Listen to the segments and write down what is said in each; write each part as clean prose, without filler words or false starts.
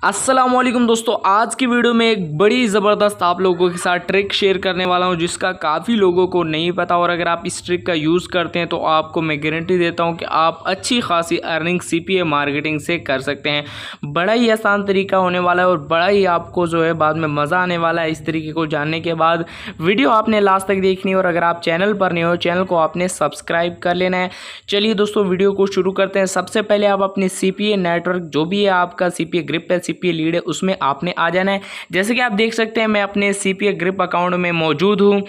अस्सलामुअलैकुम दोस्तों, आज की वीडियो में एक बड़ी ज़बरदस्त आप लोगों के साथ ट्रिक शेयर करने वाला हूं जिसका काफ़ी लोगों को नहीं पता। और अगर आप इस ट्रिक का यूज़ करते हैं तो आपको मैं गारंटी देता हूं कि आप अच्छी खासी अर्निंग सीपीए मार्केटिंग से कर सकते हैं। बड़ा ही आसान तरीका होने वाला है और बड़ा ही आपको जो है बाद में मज़ा आने वाला है। इस तरीके को जानने के बाद वीडियो आपने लास्ट तक देखनी है और अगर आप चैनल पर नहीं हो चैनल को आपने सब्सक्राइब कर लेना है। चलिए दोस्तों, वीडियो को शुरू करते हैं। सबसे पहले आप अपने सीपीए नेटवर्क जो भी है आपका सीपीए ग्रिप है, सीपीए लीड है, उसमें आपने आ जाना है। जैसे कि आप देख सकते हैं मैं अपने सीपीए ग्रिप अकाउंट में मौजूद हूं।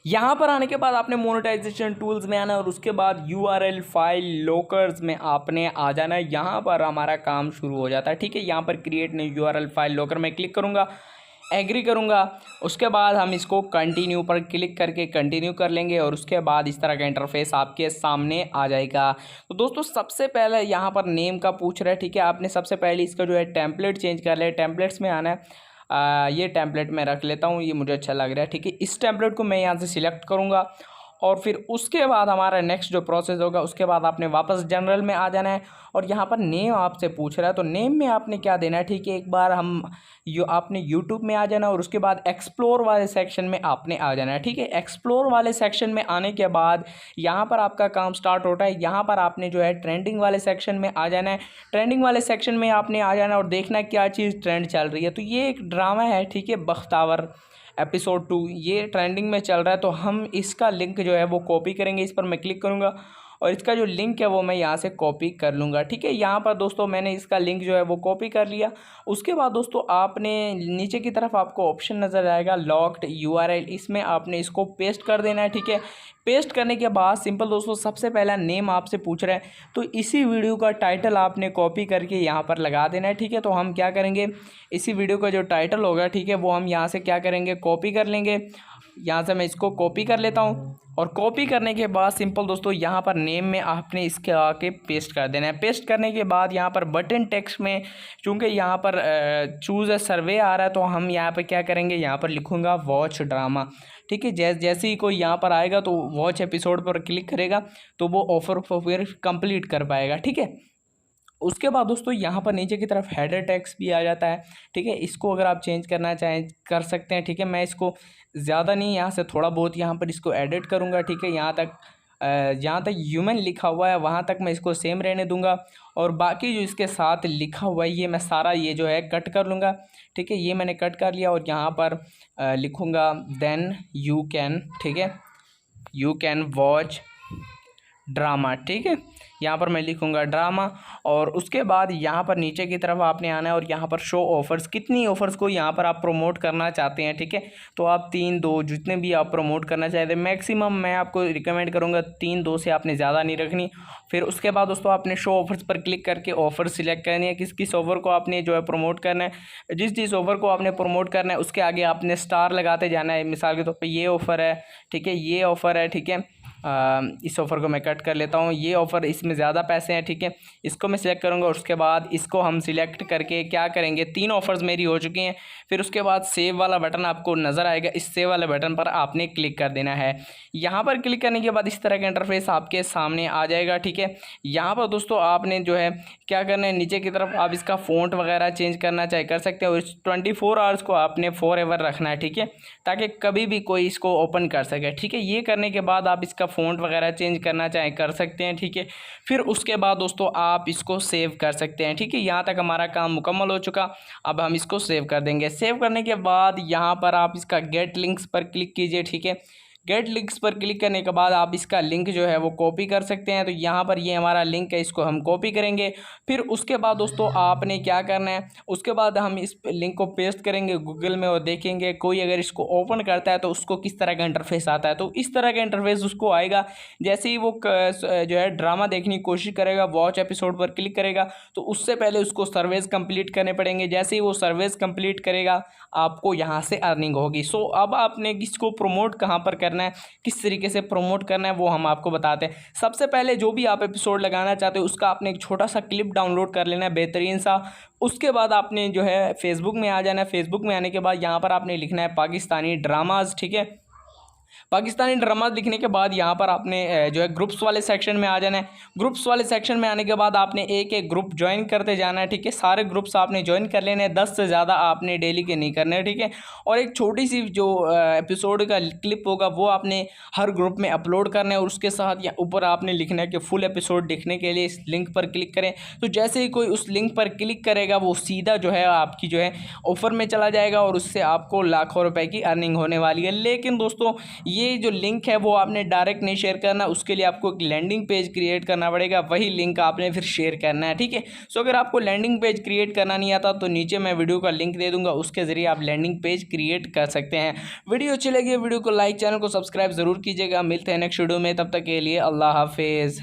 यहाँ पर आने के बाद आपने मोनेटाइजेशन टूल्स में आना है और उसके बाद यूआरएल फाइल लॉकर्स में आपने आ जाना है। यहाँ पर हमारा काम शुरू हो जाता है। ठीक है, यहाँ पर create new URL file locker में क्लिक करूँगा, एग्री करूँगा। उसके बाद हम इसको कंटिन्यू पर क्लिक करके कंटिन्यू कर लेंगे और उसके बाद इस तरह का इंटरफेस आपके सामने आ जाएगा। तो दोस्तों, सबसे पहले यहाँ पर नेम का पूछ रहा है। ठीक है, आपने सबसे पहले इसका जो है टेम्पलेट चेंज कर लिया। टेम्पलेट्स में आना है। ये टेम्पलेट मैं रख लेता हूँ, ये मुझे अच्छा लग रहा है। ठीक है, इस टेम्पलेट को मैं यहाँ से सिलेक्ट करूँगा और फिर उसके बाद हमारा नेक्स्ट जो प्रोसेस होगा उसके बाद आपने वापस जनरल में आ जाना है और यहाँ पर नेम आपसे पूछ रहा है तो नेम में आपने क्या देना है। ठीक है, एक बार आपने यूट्यूब में आ जाना और उसके बाद एक्सप्लोर वाले सेक्शन में आपने आ जाना है। ठीक है, एक्सप्लोर वाले सेक्शन में आने के बाद यहाँ पर आपका काम स्टार्ट होता है। यहाँ पर आपने जो है ट्रेंडिंग वाले सेक्शन में आ जाना है। ट्रेंडिंग वाले सेक्शन में आपने आ जाना है और देखना है क्या चीज़ ट्रेंड चल रही है। तो ये एक ड्रामा है, ठीक है, बख्तावर एपिसोड 2 ये ट्रेंडिंग में चल रहा है। तो हम इसका लिंक जो है वो कॉपी करेंगे। इस पर मैं क्लिक करूँगा और इसका जो लिंक है वो मैं यहाँ से कॉपी कर लूँगा। ठीक है, यहाँ पर दोस्तों मैंने इसका लिंक जो है वो कॉपी कर लिया। उसके बाद दोस्तों आपने नीचे की तरफ आपको ऑप्शन नज़र आएगा लॉक्ड यूआरएल, इसमें आपने इसको पेस्ट कर देना है। ठीक है, पेस्ट करने के बाद सिंपल दोस्तों सबसे पहला नेम आपसे पूछ रहा है तो इसी वीडियो का टाइटल आपने कॉपी करके यहाँ पर लगा देना है। ठीक है, तो हम क्या करेंगे, इसी वीडियो का जो टाइटल होगा, ठीक है, वो हम यहाँ से क्या करेंगे, कॉपी कर लेंगे। यहाँ से मैं इसको कॉपी कर लेता हूँ और कॉपी करने के बाद सिंपल दोस्तों यहाँ पर नेम में आपने इसके आके पेस्ट कर देना है। पेस्ट करने के बाद यहाँ पर बटन टेक्स्ट में चूँकि यहाँ पर चूज़ अ सर्वे आ रहा है तो हम यहाँ पर क्या करेंगे, यहाँ पर लिखूँगा वॉच ड्रामा। ठीक है, जैसे ही कोई यहाँ पर आएगा तो वॉच एपिसोड पर क्लिक करेगा तो वो ऑफर फिर कंप्लीट कर पाएगा। ठीक है, उसके बाद दोस्तों यहाँ पर नीचे की तरफ हेडर टेक्स्ट भी आ जाता है। ठीक है, इसको अगर आप चेंज करना चाहें कर सकते हैं। ठीक है, मैं इसको ज़्यादा नहीं, यहाँ से थोड़ा बहुत यहाँ पर इसको एडिट करूँगा। ठीक है, यहाँ तक ह्यूमन लिखा हुआ है वहाँ तक मैं इसको सेम रहने दूंगा और बाकी जो इसके साथ लिखा हुआ है ये मैं सारा ये जो है कट कर लूँगा। ठीक है, ये मैंने कट कर लिया और यहाँ पर लिखूँगा देन यू कैन, ठीक है, यू कैन वॉच ड्रामा। ठीक है, यहाँ पर मैं लिखूँगा ड्रामा और उसके बाद यहाँ पर नीचे की तरफ आपने आना है और यहाँ पर शो ऑफर्स, कितनी ऑफर्स को यहाँ पर आप प्रमोट करना चाहते हैं। ठीक है, तो आप 3-2 जितने भी आप प्रमोट करना चाहते हैं, मैक्सिमम मैं आपको रिकमेंड करूँगा 3-2 से आपने ज़्यादा नहीं रखनी। फिर उसके बाद दोस्तों आपने शो ऑफर्स पर क्लिक करके ऑफर सिलेक्ट करनी है, किस किस ऑफर को आपने जो है प्रमोट करना है। जिस जिस ऑफर को आपने प्रमोट करना है उसके आगे आपने स्टार लगाते जाना है। मिसाल के तौर पर ये ऑफ़र है, ठीक है, ये ऑफ़र है। ठीक है, इस ऑफ़र को मैं कट कर लेता हूँ, ये ऑफ़र इसमें ज़्यादा पैसे हैं। ठीक है, इसको मैं सिलेक्ट करूँगा और उसके बाद इसको हम सिलेक्ट करके क्या करेंगे, 3 ऑफ़र्स मेरी हो चुकी हैं। फिर उसके बाद सेव वाला बटन आपको नज़र आएगा, इस सेव वाले बटन पर आपने क्लिक कर देना है। यहाँ पर क्लिक करने के बाद इस तरह का इंटरफेस आपके सामने आ जाएगा। ठीक है, यहाँ पर दोस्तों आपने जो है क्या करना है, नीचे की तरफ आप इसका फ़ॉन्ट वगैरह चेंज करना चाहे कर सकते हैं और इस 24 आवर्स को आपने फॉरएवर रखना है। ठीक है, ताकि कभी भी कोई इसको ओपन कर सके। ठीक है, ये करने के बाद आप इसका फ़ॉन्ट वगैरह चेंज करना चाहें कर सकते हैं। ठीक है, फिर उसके बाद दोस्तों आप इसको सेव कर सकते हैं। ठीक है, यहाँ तक हमारा काम मुकम्मल हो चुका। अब हम इसको सेव कर देंगे। सेव करने के बाद यहाँ पर आप इसका गेट लिंक्स पर क्लिक कीजिए। ठीक है, गेट लिंक्स पर क्लिक करने के बाद आप इसका लिंक जो है वो कॉपी कर सकते हैं। तो यहाँ पर ये हमारा लिंक है, इसको हम कॉपी करेंगे। फिर उसके बाद दोस्तों आपने क्या करना है, उसके बाद हम इस लिंक को पेस्ट करेंगे गूगल में और देखेंगे कोई अगर इसको ओपन करता है तो उसको किस तरह का इंटरफेस आता है। तो इस तरह का इंटरफेस उसको आएगा। जैसे ही वो जो है ड्रामा देखने की कोशिश करेगा, वॉच एपिसोड पर क्लिक करेगा तो उससे पहले उसको सर्वेज कंप्लीट करने पड़ेंगे। जैसे ही वो सर्वेज कंप्लीट करेगा आपको यहाँ से अर्निंग होगी। सो अब आपने इसको प्रमोट कहाँ पर करना है, किस तरीके से प्रमोट करना है वो हम आपको बताते हैं। सबसे पहले जो भी आप एपिसोड लगाना चाहते हो उसका आपने एक छोटा सा क्लिप डाउनलोड कर लेना है बेहतरीन सा। उसके बाद आपने जो है फेसबुक में आ जाना है। फेसबुक में आने के बाद यहाँ पर आपने लिखना है पाकिस्तानी ड्रामाज। ठीक है, पाकिस्तानी ड्रामा लिखने के बाद यहाँ पर आपने जो है ग्रुप्स वाले सेक्शन में आ जाना है। ग्रुप्स वाले सेक्शन में आने के बाद आपने एक एक ग्रुप ज्वाइन करते जाना है, ठीक है। सारे ग्रुप्स आपने ज्वाइन कर लेने हैं, 10 से ज़्यादा आपने डेली के नहीं करने हैं, ठीक है। और एक छोटी सी जो एपिसोड का क्लिप होगा वो आपने हर ग्रुप में अपलोड करना है, और उसके साथ या ऊपर आपने लिखना है कि फुल एपिसोड देखने के लिए इस लिंक पर क्लिक करें। तो जैसे ही कोई उस लिंक पर क्लिक करेगा वो सीधा जो है आपकी जो है ऑफर में चला जाएगा, और उससे आपको लाखों रुपए की अर्निंग होने वाली है। लेकिन दोस्तों ये जो लिंक है वो आपने डायरेक्ट नहीं शेयर करना, उसके लिए आपको एक लैंडिंग पेज क्रिएट करना पड़ेगा, वही लिंक आपने फिर शेयर करना है, ठीक है। सो अगर आपको लैंडिंग पेज क्रिएट करना नहीं आता तो नीचे मैं वीडियो का लिंक दे दूंगा, उसके जरिए आप लैंडिंग पेज क्रिएट कर सकते हैं। वीडियो अच्छी लगी वीडियो को लाइक, चैनल को सब्सक्राइब जरूर कीजिएगा। मिलते हैं नेक्स्ट वीडियो में, तब तक के लिए अल्लाह हाफिज़।